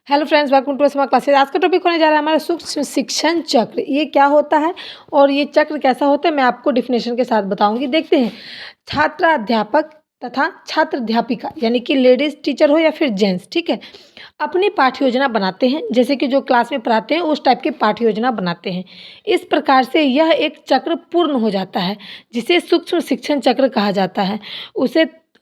Hello friends, welcome to smart classes. आज का topic होने जा रहा है हमारा सूक्ष्म शिक्षण चक्र। ये क्या होता है और ये चक्र कैसा होता है, मैं आपको डिफिनेशन के साथ बताऊंगी। देखते हैं। छात्र अध्यापक तथा छात्र अध्यापिका यानी कि लेडीज टीचर हो या फिर जेंट्स, ठीक है, अपनी पाठ्य योजना बनाते हैं। जैसे कि जो क्लास में पढ़ाते हैं उस टाइप की पाठ्य योजना बनाते हैं। इस प्रकार से यह एक चक्र पूर्ण हो जाता है, जिसे सूक्ष्म शिक्षण चक्र कहा जाता है।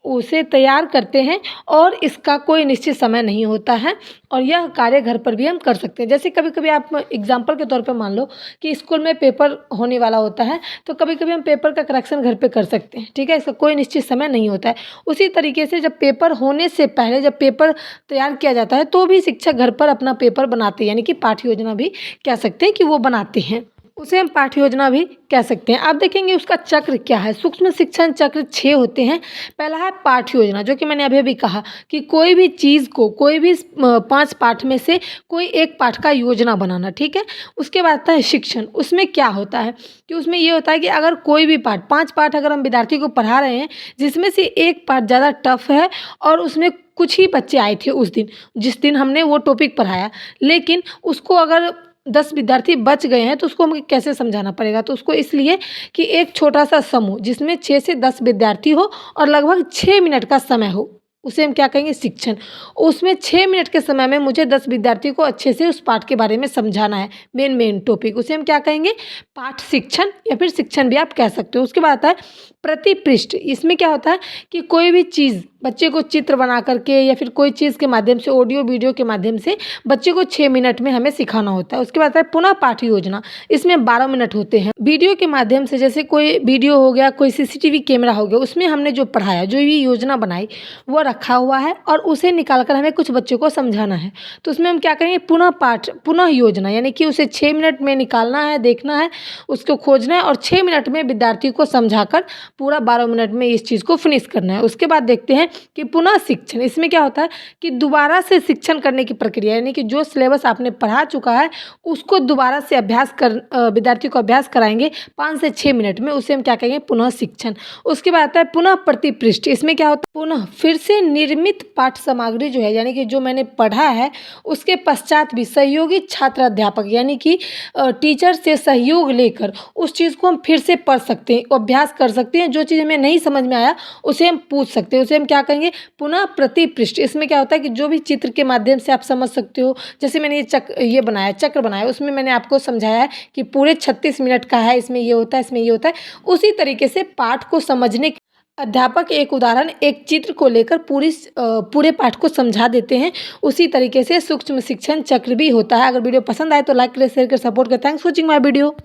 उसे तैयार करते हैं और इसका कोई निश्चित समय नहीं होता है और यह कार्य घर पर भी हम कर सकते हैं। जैसे कभी कभी आप एग्जाम्पल के तौर पे मान लो कि स्कूल में पेपर होने वाला होता है, तो कभी कभी हम पेपर का करेक्शन घर पे कर सकते हैं, ठीक है। इसका कोई निश्चित समय नहीं होता है। उसी तरीके से जब पेपर होने से पहले जब पेपर तैयार किया जाता है तो भी शिक्षक घर पर अपना पेपर बनाते हैं, यानी कि पाठ्य योजना भी कह सकते हैं कि वो बनाते हैं, उसे हम पाठ्य योजना भी कह सकते हैं। आप देखेंगे उसका चक्र क्या है। सूक्ष्म शिक्षण चक्र 6 होते हैं। पहला है पाठ्य योजना, जो कि मैंने अभी अभी कहा कि कोई भी चीज़ को, कोई भी 5 पाठ में से कोई एक पाठ का योजना बनाना, ठीक है। उसके बाद आता है शिक्षण। उसमें क्या होता है कि उसमें ये होता है कि अगर कोई भी पाठ, 5 पाठ अगर हम विद्यार्थी को पढ़ा रहे हैं, जिसमें से एक पाठ ज़्यादा टफ है और उसमें कुछ ही बच्चे आए थे उस दिन, जिस दिन हमने वो टॉपिक पढ़ाया, लेकिन उसको अगर 10 विद्यार्थी बच गए हैं तो उसको हमें कैसे समझाना पड़ेगा। तो उसको इसलिए कि एक छोटा सा समूह जिसमें 6 से 10 विद्यार्थी हो और लगभग 6 मिनट का समय हो, उसे हम क्या कहेंगे, शिक्षण। उसमें 6 मिनट के समय में मुझे 10 विद्यार्थी को अच्छे से उस पाठ के बारे में समझाना है, मेन टॉपिक, उसे हम क्या कहेंगे, पाठ शिक्षण या फिर शिक्षण भी आप कह सकते हो। उसके बाद आता है प्रति पृष्ठ। इसमें क्या होता है कि कोई भी चीज़ बच्चे को चित्र बना करके या फिर कोई चीज़ के माध्यम से, ऑडियो वीडियो के माध्यम से बच्चे को 6 मिनट में हमें सिखाना होता है। उसके बाद आता है पुनः पाठ्य योजना। इसमें 12 मिनट होते हैं। वीडियो के माध्यम से, जैसे कोई वीडियो हो गया, कोई सीसीटीवी कैमरा हो गया, उसमें हमने जो पढ़ाया, जो भी योजना बनाई वो रखा हुआ है और उसे निकाल कर हमें कुछ बच्चों को समझाना है। तो उसमें हम क्या करेंगे, पुनः योजना, यानी कि उसे 6 मिनट में निकालना है, देखना है, उसको खोजना है और 6 मिनट में विद्यार्थी को समझाकर पूरा 12 मिनट में इस चीज़ को फिनिश करना है। उसके बाद देखते हैं कि पुनः शिक्षण। इसमें क्या होता है कि दोबारा से शिक्षण करने की प्रक्रिया, यानी कि जो सिलेबस आपने पढ़ा चुका है उसको दोबारा से विद्यार्थी को अभ्यास कराएंगे 5 से 6 मिनट में, उसे हम क्या कहेंगे, पुनः शिक्षण। उसके बाद आता है पुनः प्रतिपृष्ठ। इसमें क्या होता है, पुनः फिर से निर्मित पाठ सामग्री जो है, यानी कि जो मैंने पढ़ा है उसके पश्चात भी सहयोगी छात्र अध्यापक, यानी कि टीचर से सहयोग लेकर उस चीज़ को हम फिर से पढ़ सकते हैं, अभ्यास कर सकते हैं। जो चीज़ हमें नहीं समझ में आया उसे हम पूछ सकते हैं, उसे हम क्या कहेंगे, पुनः प्रतिपृष्ठ। इसमें क्या होता है कि जो भी चित्र के माध्यम से आप समझ सकते हो, जैसे मैंने ये चक्र बनाया, उसमें मैंने आपको समझाया है कि पूरे 36 मिनट का है, इसमें ये होता है, इसमें ये होता है। उसी तरीके से पाठ को समझने अध्यापक एक उदाहरण, एक चित्र को लेकर पूरे पाठ को समझा देते हैं। उसी तरीके से सूक्ष्म शिक्षण चक्र भी होता है। अगर वीडियो पसंद आए तो लाइक करें, शेयर करें, सपोर्ट करें। Thanks for watching my video.